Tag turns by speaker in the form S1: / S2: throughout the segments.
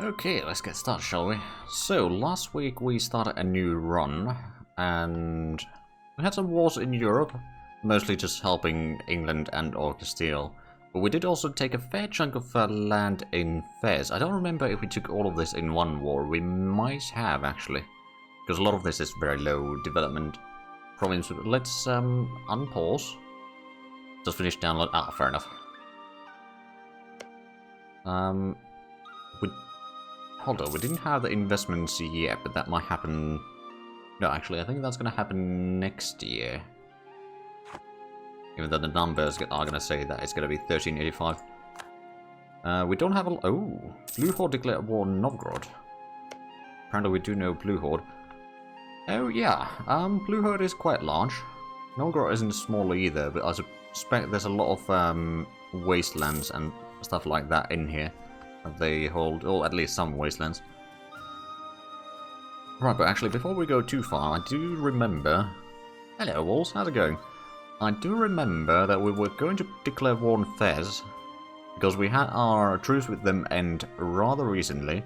S1: Okay, let's get started, shall we? So, last week we started a new run, and we had some wars in Europe, mostly just helping England and or Castile. But we did also take a fair chunk of land in Fez. I don't remember if we took all of this in one war. We might have, actually, because a lot of this is very low development province. Let's unpause. Just finish download. Ah, fair enough. Hold on, we didn't have the investments yet, but that might happen... No, actually, I think that's going to happen next year. Even though the numbers are going to say that it's going to be 1385. We don't have a... Oh! Blue Horde declared war on Novgorod. Apparently we do know Blue Horde. Oh, yeah. Blue Horde is quite large. Novgorod isn't small either, but I suspect there's a lot of wastelands and stuff like that in here. They hold, or at least some wastelands. Right, but actually, before we go too far, I do remember... Hello, Walls, how's it going? I do remember that we were going to declare war on Fez, because we had our truce with them end rather recently.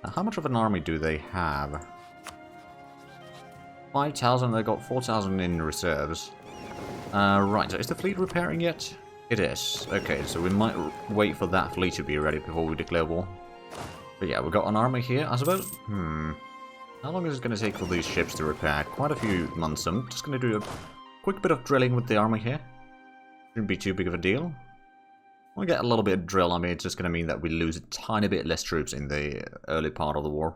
S1: How much of an army do they have? 5,000, they got 4,000 in reserves. Right, so is the fleet repairing yet? It is. Okay, so we might wait for that fleet to be ready before we declare war. But yeah, we've got an army here, I suppose. How long is it going to take for these ships to repair? Quite a few months. I'm just going to do a quick bit of drilling with the army here. Shouldn't be too big of a deal. We'll get a little bit of drill. I mean, it's just going to mean that we lose a tiny bit less troops in the early part of the war.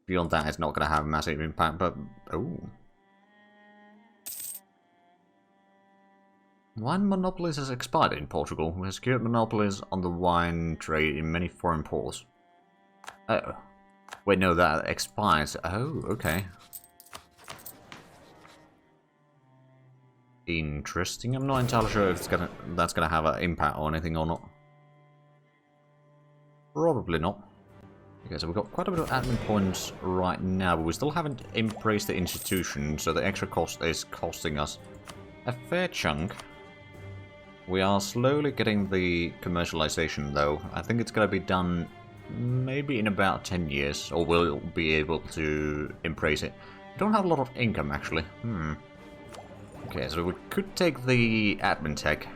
S1: Beyond that, it's not going to have a massive impact, but... Oh. Wine monopolies has expired in Portugal. We have secured monopolies on the wine trade in many foreign ports. Oh. Wait, no, that expires. Oh, okay. Interesting. I'm not entirely sure if that's gonna have an impact or anything or not. Probably not. Okay, so we've got quite a bit of admin points right now, but we still haven't embraced the institution, so the extra cost is costing us a fair chunk. We are slowly getting the commercialization, though. I think it's going to be done maybe in about 10 years, or we'll be able to embrace it. We don't have a lot of income, actually. Okay, so we could take the admin tech.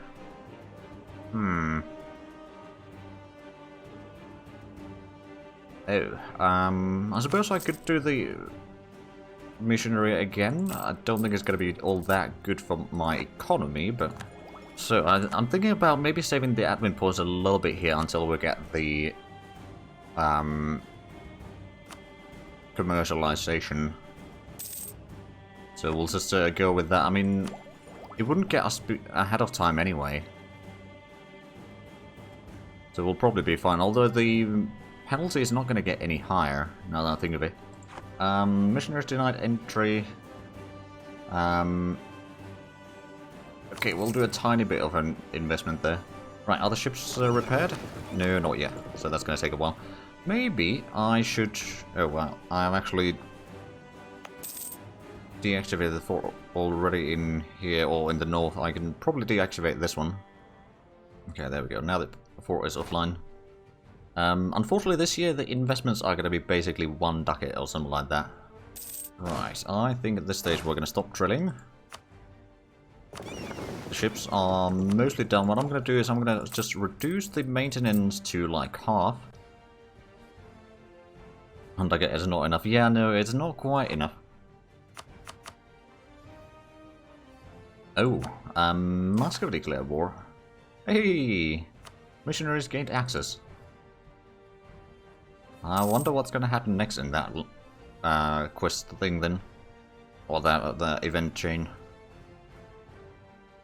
S1: Oh, I suppose I could do the missionary again. I don't think it's going to be all that good for my economy, but... So, I'm thinking about maybe saving the admin points a little bit here until we get the commercialization. So we'll just go with that. I mean, it wouldn't get us ahead of time anyway. So we'll probably be fine, although the penalty is not going to get any higher, now that I think of it. Missionaries denied entry. Okay, we'll do a tiny bit of an investment there. Right, are the ships repaired? No, not yet. So that's going to take a while. Maybe I should... Oh, well, I've actually deactivated the fort already in here, or in the north. I can probably deactivate this one. Okay, there we go. Now the fort is offline. Unfortunately, this year the investments are going to be basically 1 ducat or something like that. Right, I think at this stage we're going to stop drilling. The ships are mostly done. What I'm going to do is I'm going to just reduce the maintenance to like half. And I guess it's not enough. Yeah, no, it's not quite enough. Oh, Moscow declared war. Hey! Missionaries gained access. I wonder what's going to happen next in that quest thing then. Or that event chain.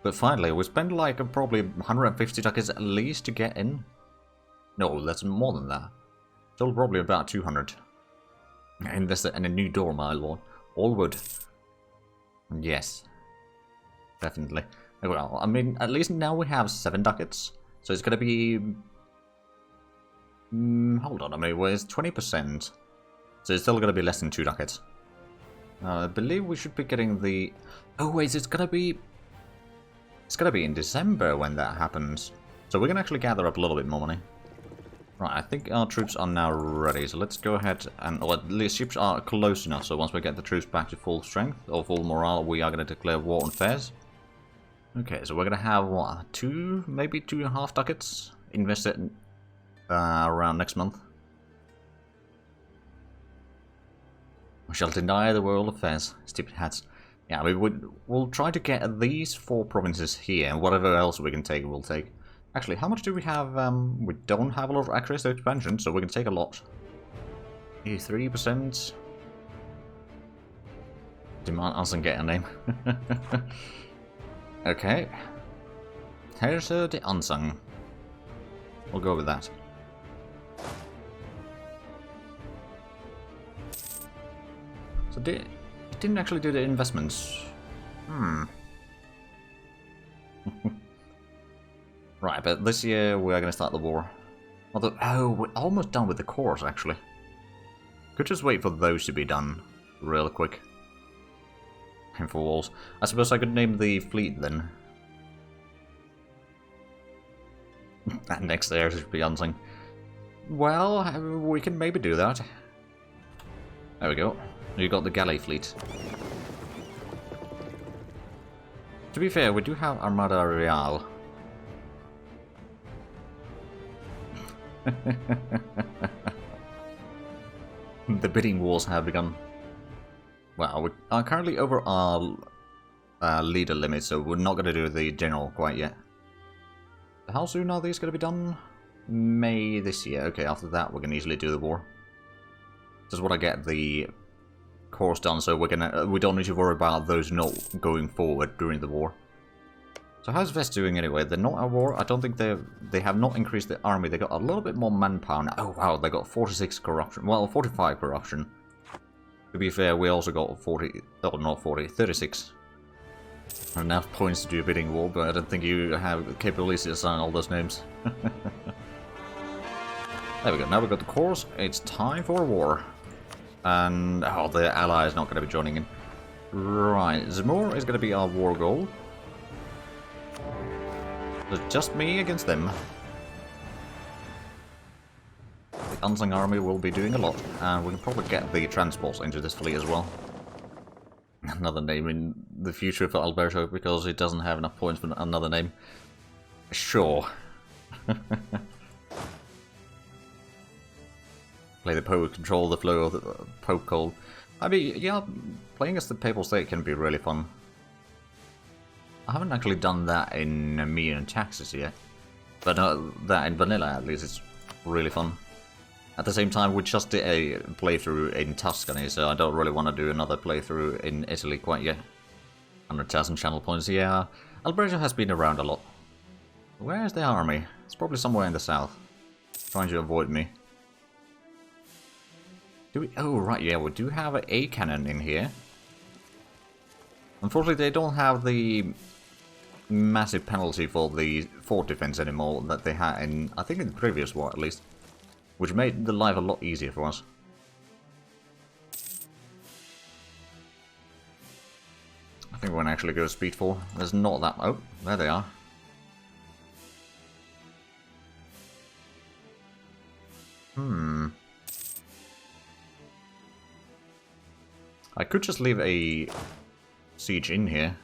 S1: But finally, we spent like probably 150 ducats at least to get in. No, that's more than that. Still probably about 200. Invested in a new door, my lord. All wood. Yes. Definitely. Well, I mean, at least now we have 7 ducats. So it's gonna be... hold on, I mean, where's 20%? So it's still gonna be less than 2 ducats. I believe we should be getting the... Oh wait, it's gonna be... It's gonna be in December when that happens. So we can actually gather up a little bit more money. Right, I think our troops are now ready, so let's go ahead and, or at least ships are close enough, so once we get the troops back to full strength, or full morale, we are going to declare war on Fez. Okay, so we're going to have, what, maybe 2.5 ducats invested around next month. We shall deny the world of Fez, stupid hats. Yeah, we'll try to get these 4 provinces here, and whatever else we can take, we'll take. Actually, how much do we have? We don't have a lot of access to expansion, so we can take a lot. 83%. Demand us and get a name. Okay. Here's the unsung. We'll go with that. So it didn't actually do the investments. Right, but this year we are going to start the war. Although, oh, we're almost done with the cores, actually. Could just wait for those to be done real quick. And for walls. I suppose I could name the fleet then. And next there should be unsung. Well, we can maybe do that. There we go. You got the galley fleet. To be fair, we do have Armada Real. The bidding wars have begun. Well, we are currently over our leader limit, so we're not going to do the general quite yet. How soon are these going to be done? May this year. Okay, after that we can easily do the war. Just want to get the course done, so we don't need to worry about those not going forward during the war. So how's Vest doing anyway? They're not at war. I don't think they have not increased the army. They got a little bit more manpower now. Oh wow, they got 46 corruption. Well, 45 corruption. To be fair, we also got 36. Enough points to do a bidding war, but I don't think you have the capability to assign all those names. There we go. Now we've got the course. It's time for a war. And oh, the ally is not going to be joining in. Right, Zamor is going to be our war goal. It's just me against them. The unsung army will be doing a lot, and we can probably get the transports into this fleet as well. Another name in the future for Alberto, because it doesn't have enough points for another name. Sure. Play the Pope, control the flow of the Pope call. I mean, yeah, playing as the Papal State can be really fun. I haven't actually done that in MEIOU Taxes yet, but that in vanilla at least is really fun. At the same time, we just did a playthrough in Tuscany, so I don't really want to do another playthrough in Italy quite yet. 100,000 channel points, yeah. Alberto has been around a lot. Where is the army? It's probably somewhere in the south, trying to avoid me. Do we? Oh right, yeah, we do have an A cannon in here. Unfortunately, they don't have the massive penalty for the fort defense anymore that they had in, I think in the previous war at least, which made the life a lot easier for us. I think we're going to actually go speed 4. There's not that... Oh, there they are. I could just leave a siege in here.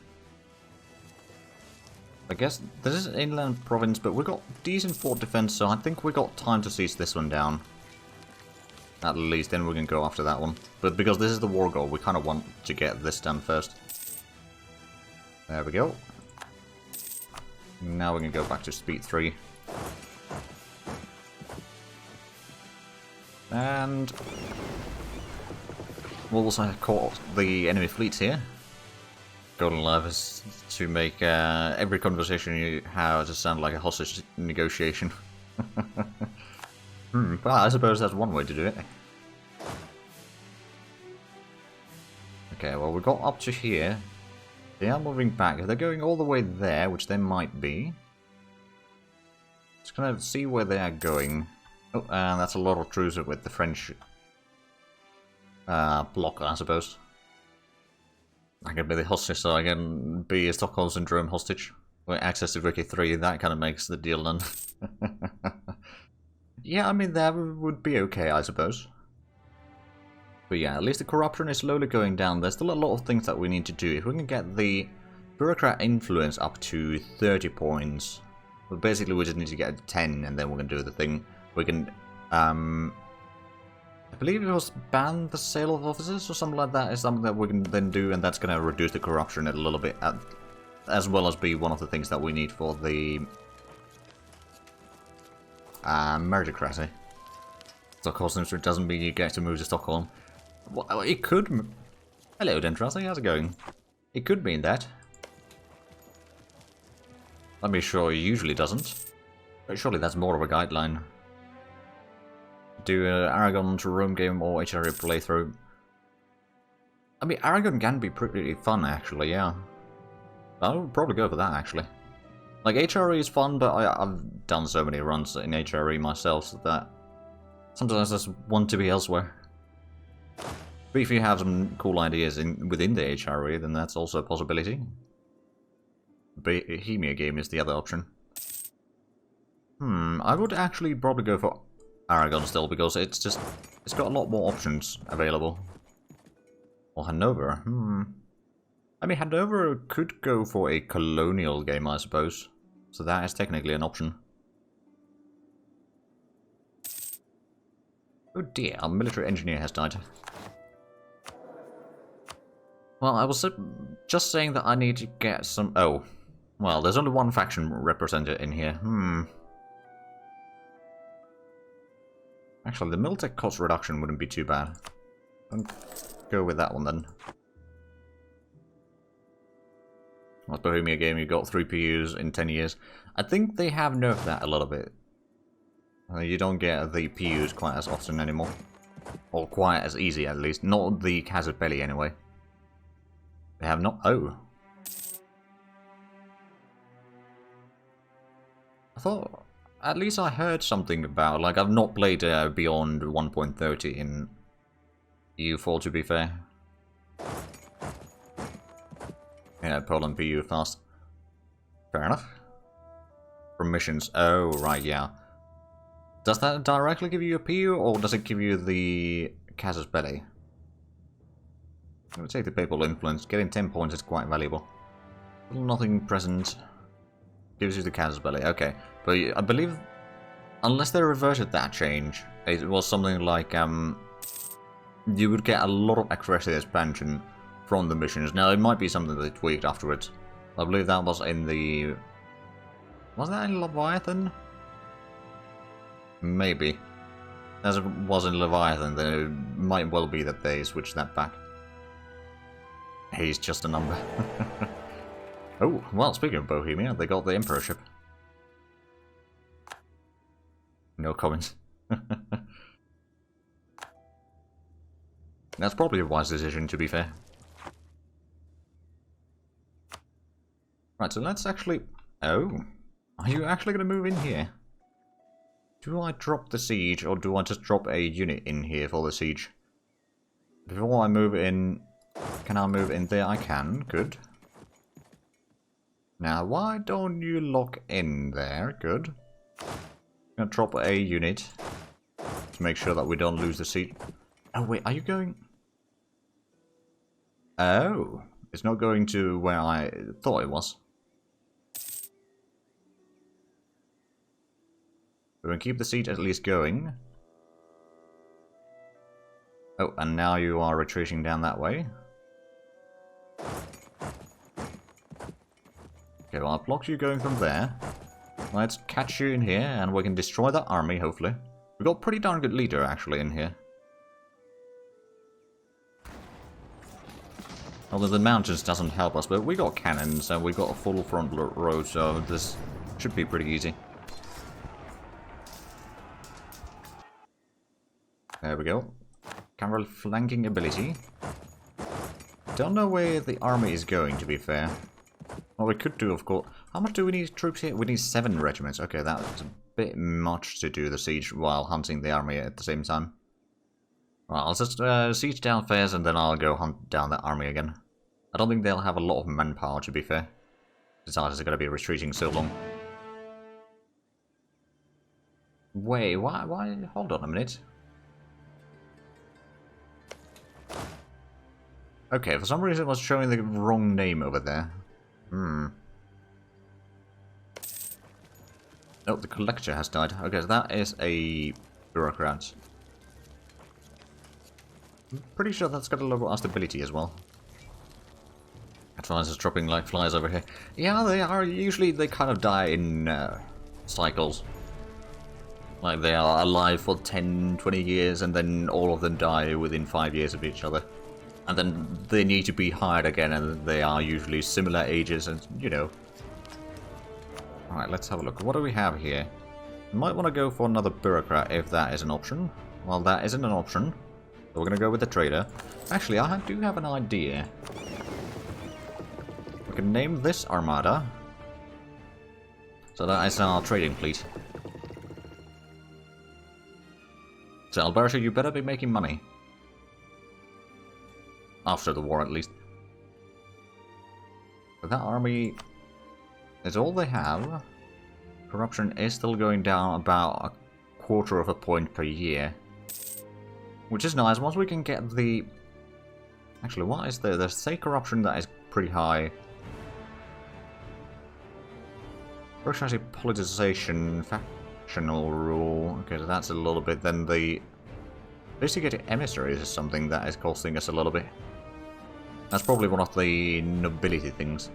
S1: I guess this is an inland province, but we got decent fort defense, so I think we got time to siege this one down. At least, then we can go after that one. But because this is the war goal, we kind of want to get this done first. There we go. Now we can go back to speed 3. And we'll also caught the enemy fleets here. Golden Love is to make every conversation you have just sound like a hostage negotiation. But I suppose that's one way to do it. Okay, well we got up to here. They are moving back. If they're going all the way there, which they might be. Just gonna see where they are going. Oh, and that's a lot of troops with the French block, I suppose. I can be the hostage, so I can be a Stockholm Syndrome hostage. With access to Rookie 3, that kind of makes the deal done. Yeah, I mean, that would be okay, I suppose. But yeah, at least the corruption is slowly going down. There's still a lot of things that we need to do. If we can get the bureaucrat influence up to 30 points, well, basically we just need to get 10 and then we can do the thing. We can, I believe it was ban the sale of offices or something like that is something that we can then do, and that's going to reduce the corruption a little bit, as well as be one of the things that we need for the meritocracy. Stockholm Syndicate doesn't mean you get to move to Stockholm. Well, it could. Hello, Dentrasi, how's it going? It could mean that. Let me sure it usually doesn't. But surely that's more of a guideline. Do Aragon to Rome game or HRE playthrough. I mean, Aragon can be pretty fun, actually, yeah. I would probably go for that, actually. Like, HRE is fun, but I've done so many runs in HRE myself so that sometimes I just want to be elsewhere. But if you have some cool ideas within the HRE, then that's also a possibility. Bohemia game is the other option. I would actually probably go for Aragon still, because it's got a lot more options available. Or Hanover, I mean, Hanover could go for a colonial game, I suppose. So that is technically an option. Oh dear, our military engineer has died. Well, I was just saying that I need to get some... Oh. Well, there's only one faction represented in here. Actually, the Miltech cost reduction wouldn't be too bad. I'll go with that one then. That's Bohemia game, you got 3 PUs in 10 years. I think they have nerfed that a little bit. You don't get the PUs quite as often anymore. Or quite as easy, at least. Not the Casa Belli, anyway. They have not... Oh. I thought... At least I heard something about... Like, I've not played beyond 1.30 in EU4, to be fair. Yeah, Poland PU fast. Fair enough. From missions. Oh, right, yeah. Does that directly give you a PU, or does it give you the Casus Belli? I would take the Papal Influence. Getting 10 points is quite valuable. Nothing present. Gives you the Casus Belli. Okay. But I believe, unless they reverted that change, it was something like, you would get a lot of aggressive expansion from the missions. Now, it might be something they tweaked afterwards. I believe that was in the... Was that in Leviathan? Maybe. As it was in Leviathan, then it might well be that they switched that back. He's just a number. Oh, well, speaking of Bohemia, they got the Emperorship. No comments. That's probably a wise decision, to be fair. Right, so let's actually... Oh, are you actually going to move in here? Do I drop the siege, or do I just drop a unit in here for the siege? Before I move in... Can I move in there? I can. Good. Now, why don't you lock in there? Good. I'm going to drop a unit to make sure that we don't lose the siege. Oh, wait, are you going... Oh, it's not going to where I thought it was. We're going to keep the siege at least going. Oh, and now you are retreating down that way. Okay, well, I've blocked you going from there. Let's catch you in here, and we can destroy that army, hopefully. We've got a pretty darn good leader, actually, in here. Although the mountains doesn't help us, but we got cannons, and we got a full front row, so this should be pretty easy. There we go. Cavalry flanking ability. Don't know where the army is going, to be fair. Well, we could do, of course... How much do we need troops here? We need 7 regiments. Okay, that's a bit much to do the siege while hunting the army at the same time. Well, I'll just siege down Fairs and then I'll go hunt down that army again. I don't think they'll have a lot of manpower, to be fair. Besides, they're going to be retreating so long. Wait, why? Hold on a minute. Okay, for some reason it was showing the wrong name over there. Oh, the collector has died. Okay, so that is a bureaucrat. I'm pretty sure that's got a lower stability as well. Advisors dropping like flies over here. Yeah, they are. Usually they kind of die in cycles. Like they are alive for 10, 20 years and then all of them die within 5 years of each other. And then they need to be hired again and they are usually similar ages and, you know. Alright, let's have a look. What do we have here? We might want to go for another bureaucrat if that is an option. Well, that isn't an option. So we're going to go with the trader. Actually, I do have an idea. We can name this armada. So that is our trading fleet. So Alberta, you better be making money. After the war, at least. But that army is all they have. Corruption is still going down about 1/4 of a point per year. Which is nice. Once we can get the... Actually, what is the state corruption that is pretty high? Bureaucracy, politicization, factional rule. Okay, so that's a little bit. Then the investigative emissaries is something that is costing us a little bit. That's probably one of the nobility things.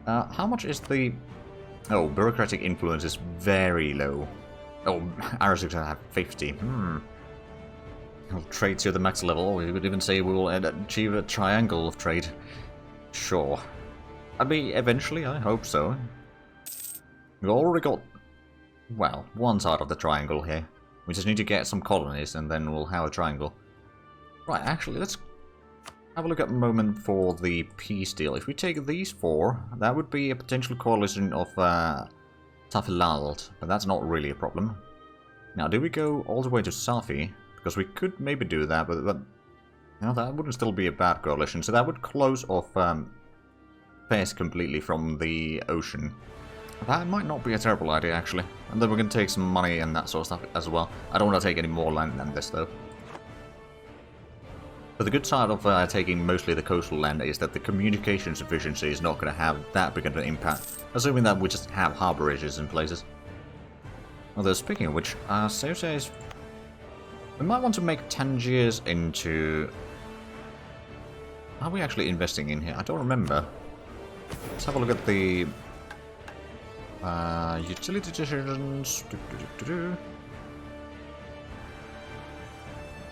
S1: How much is the... Oh, bureaucratic influence is very low. Oh, ours is going to have 50. We'll trade to the max level. We could even say we will achieve a triangle of trade. Sure. I mean, eventually, I hope so. We've already got, well, one side of the triangle here. We just need to get some colonies and then we'll have a triangle. Right, actually, let's have a look at a moment for the peace deal. If we take these 4, that would be a potential coalition of Tafilalt, but that's not really a problem. Now, do we go all the way to Safi? Because we could maybe do that, but you know, that wouldn't still be a bad coalition. So that would close off Fez completely from the ocean. That might not be a terrible idea, actually. And then we can take some money and that sort of stuff as well. I don't want to take any more land than this, though. But the good side of taking mostly the coastal land is that the communications efficiency is not going to have that big of an impact, assuming that we just have harborages in places. Although, speaking of which, Ceuta is... We might want to make Tangiers into... Are we actually investing in here? I don't remember. Let's have a look at the... utility decisions...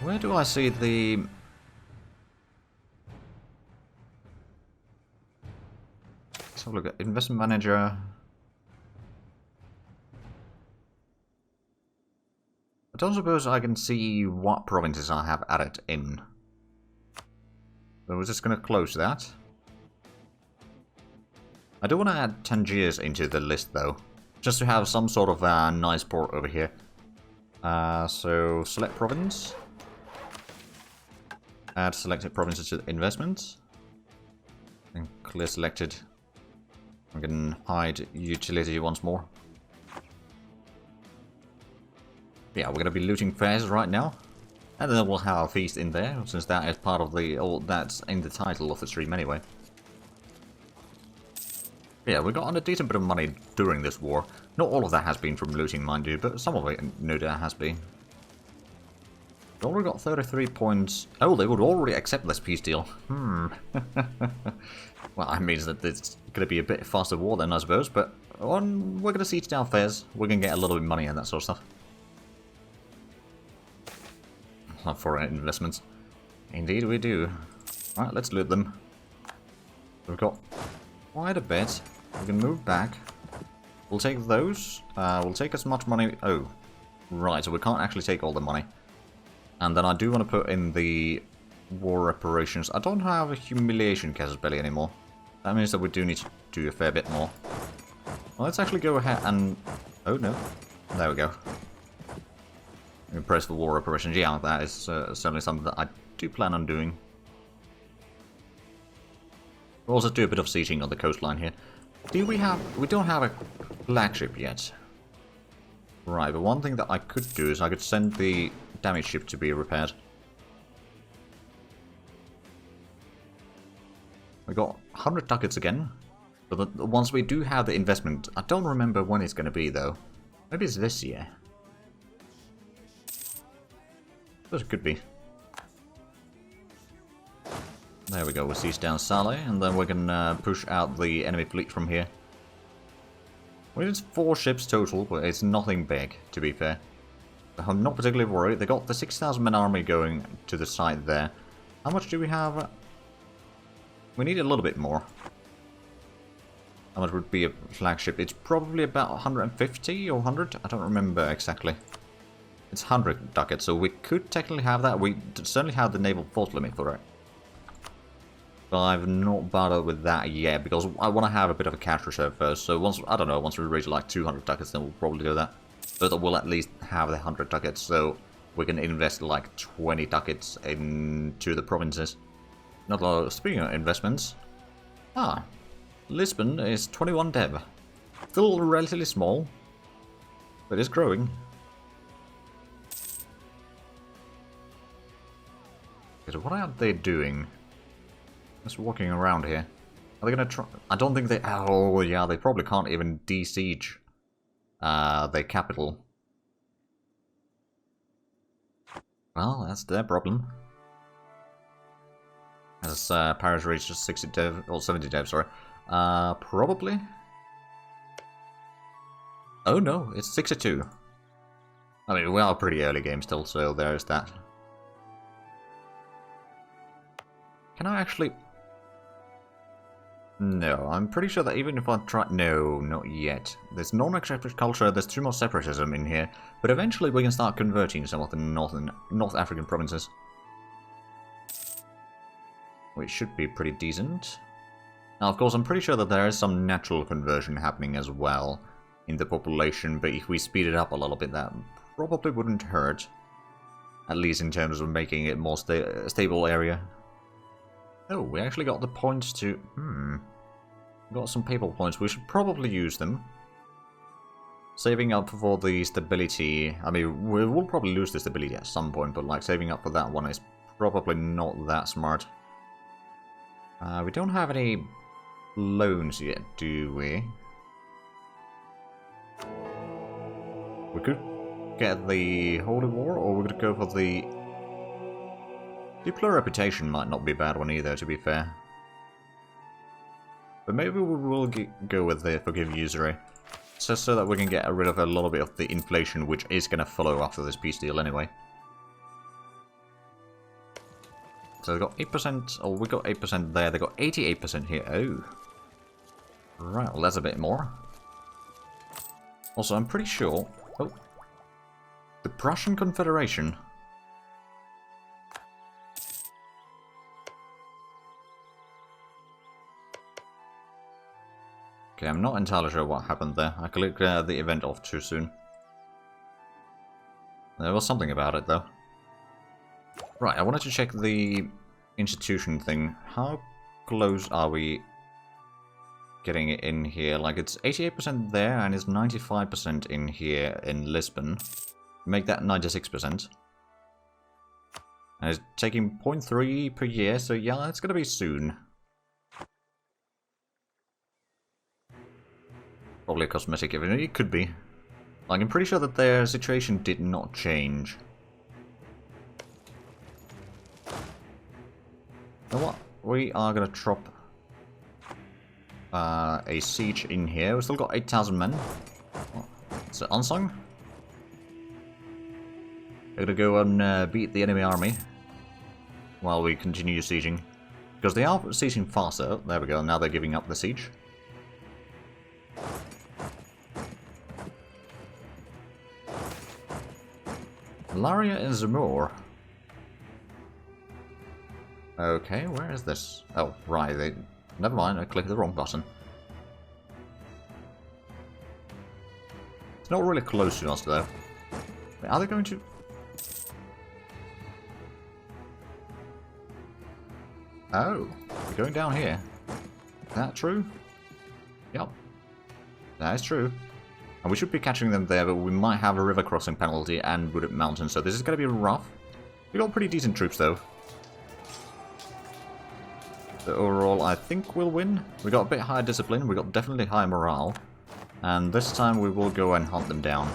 S1: Where do I see the... Let's have a look at investment manager. I don't suppose I can see what provinces I have added in. So we're just going to close that. I do want to add Tangiers into the list though, just to have some sort of nice port over here. So select province. Add selected provinces to investments. And clear selected. We can hide utility once more. Yeah, we're going to be looting fairs right now. And then we'll have a feast in there, since that is part of the... Oh, that's in the title of the stream anyway. Yeah, we got on a decent bit of money during this war. Not all of that has been from looting, mind you, but some of it, no doubt, has been. We already got 33 points. Oh, they would already accept this peace deal. Well, that means that it's going to be a bit faster war then, I suppose, but we're going to siege down fairs. We're going to get a little bit of money and that sort of stuff. Foreign investments. Indeed we do. Alright, let's loot them. We've got quite a bit. We can move back. We'll take those. We'll take as much money... Oh, right, so we can't actually take all the money. And then I do want to put in the war reparations. I don't have a humiliation casus belli anymore. That means that we do need to do a fair bit more. Well, let's actually go ahead and... Oh, no. There we go. Press for war reparations. Yeah, that is certainly something that I do plan on doing. We'll also do a bit of sieging on the coastline here. Do we have... We don't have a flagship yet. Right, but one thing that I could do is I could send the damaged ship to be repaired. We got 100 ducats again. But once we do have the investment, I don't remember when it's going to be though. Maybe it's this year. But it could be. There we go, we'll siege down Saleh, and then we can push out the enemy fleet from here. Well, it's 4 ships total, but it's nothing big, to be fair. I'm not particularly worried. They got the 6,000 man army going to the side there. How much do we have? We need a little bit more. How much would be a flagship? It's probably about 150 or 100? I don't remember exactly. It's 100 ducats, so we could technically have that. We certainly have the naval force limit for it. But I've not bothered with that yet, because I want to have a bit of a cash reserve first. So once, I don't know, once we reach like 200 ducats, then we'll probably do that. But we'll at least have the 100 ducats, so we can invest like 20 ducats into the provinces. Not a lot of, speaking of investments. Lisbon is 21 dev. Still relatively small, but it's growing. Okay, so what are they doing? Just walking around here. Are they gonna try? I don't think they. Oh yeah, they probably can't even de-siege their capital. Well, that's their problem. Has Paris reached 60 dev or 70 dev? Sorry. Probably. Oh no, it's 62. I mean, we are pretty early game still, so there's that. Can I actually? No, I'm pretty sure that even if I try... No, not yet. There's non-accepted culture, there's too much separatism in here, but eventually we can start converting some of the North African provinces. Which should be pretty decent. Now, of course, I'm pretty sure that there is some natural conversion happening as well in the population, but if we speed it up a little bit, that probably wouldn't hurt. At least in terms of making it more stable area. Oh, we actually got the points to... Got some papal points. We should probably use them. Saving up for the stability... I mean, we will probably lose the stability at some point, but like saving up for that one is probably not that smart. We don't have any loans yet, do we? We could get the Holy War, or we could go for the... Diplo Reputation might not be a bad one either, to be fair. But maybe we will go with the Forgive Usury. Just so that we can get rid of a little bit of the inflation, which is going to follow after this peace deal anyway. So they got 8%, oh, we got 8% there, they got 88% here. Oh. Right, well that's a bit more. Also, I'm pretty sure... Oh. The Prussian Confederation... Okay, I'm not entirely sure what happened there. I clicked the event off too soon. There was something about it, though. Right, I wanted to check the institution thing. How close are we getting it in here? Like, it's 88% there, and it's 95% in here in Lisbon. Make that 96%. And it's taking 0.3 per year, so yeah, it's gonna be soon. Probably a cosmetic event. It could be. Like, I'm pretty sure that their situation did not change. You know what? We are gonna drop a siege in here. We've still got 8,000 men. Oh, is it unsung? We're gonna go and beat the enemy army while we continue sieging. Because they are sieging faster. There we go. Now they're giving up the siege. Laria and Zamor. Okay, where is this? Oh, right. Never mind, I clicked the wrong button. It's not really close to us, though. Wait, are they going to... Oh, they're going down here. Is that true? Yep. That is true. And we should be catching them there, but we might have a river crossing penalty and wooded mountains, so this is going to be rough. We got pretty decent troops, though. So overall, I think we'll win. We got a bit higher discipline, we got definitely higher morale. And this time we will go and hunt them down.